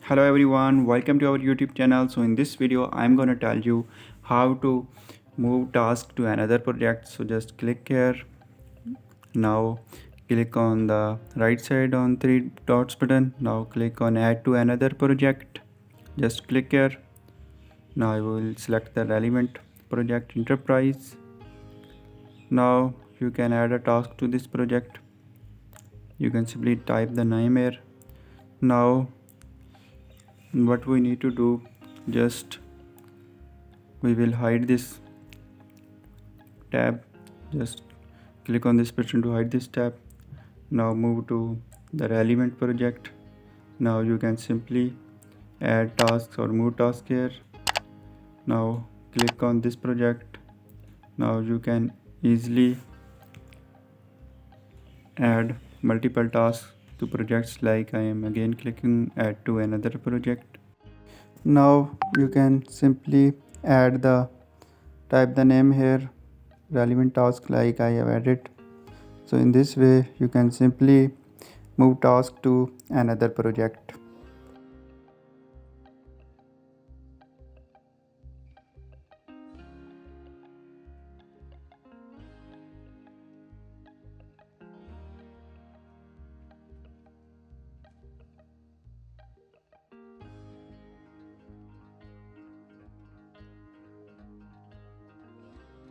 Hello everyone, welcome to our YouTube channel. So in this video I'm going to tell you how to move task to another project. So just click here. Now click on the right side on three dots button. Now click on add to another project. Just click here. Now I will select the relevant project enterprise. Now you can add a task to this project. You can simply type the name here. Now what we need to do, just we will hide this tab. Just click on this button to hide this tab. Now move to the relevant project. Now you can simply add tasks or move task here. Now click on this project. Now you can easily add multiple tasks to projects, like I am again clicking add to another project. Now you can simply add the type the name here, relevant task, like I have added. So in this way you can simply move task to another project.